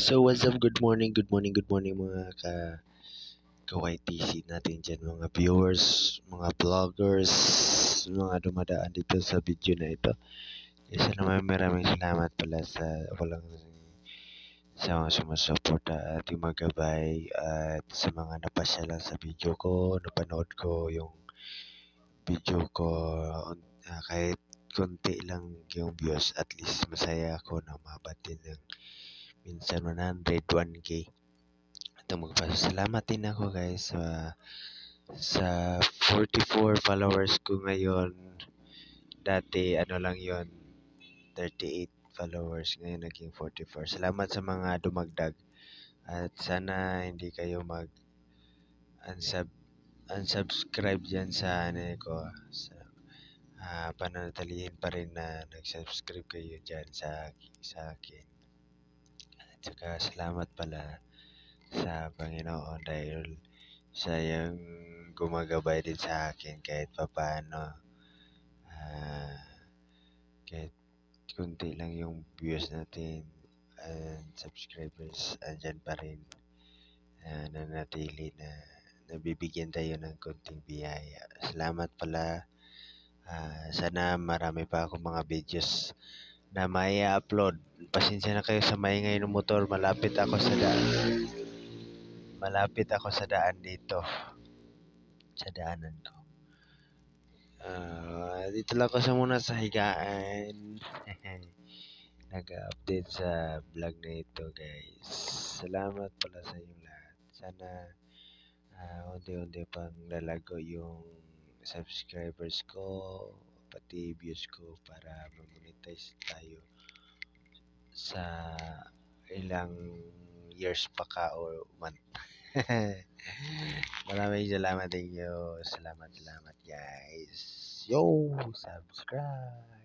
So what's up? Good morning mga ka-YTC natin dyan, mga viewers, mga vloggers, mga dumadaan dito sa video na ito. Isa naman maraming salamat pala sa walang sa mga sumusuporta at yung mga gabay at sa mga napasya lang sa video ko, napanood ko yung video ko kahit konti lang yung views, at least masaya ako na mabatin ng minsan 101k. Ito, magpasalamat din ako guys sa 44 followers ko ngayon. Dati ano lang yon, 38 followers, ngayon naging 44. Salamat sa mga dumagdag at sana hindi kayo mag unsubscribe dyan sa ano ko, sa pananatilihin pa rin na nag-subscribe kayo dyan sa akin. At saka salamat pala sa Panginoon dahil siya yung gumagabay din sa akin kahit papaano. Kahit kunti lang yung views natin and subscribers, andyan pa rin, nanatili na nabibigyan tayo ng konting biyaya. Salamat pala. Sana marami pa akong mga videos na may upload. Pasensya na kayo sa maingay ng motor. Malapit ako sa daan dito, sa daanan ko. Dito lang ako muna sa higaan. Nag-update sa vlog na ito guys. Salamat pala sa inyong lahat. Sana unti-unti pang lalago yung subscribers ko, pati views ko, para ma-monetize tayo sa ilang years pa ka or month. Maraming salamat din nyo. Salamat guys. Yo, subscribe.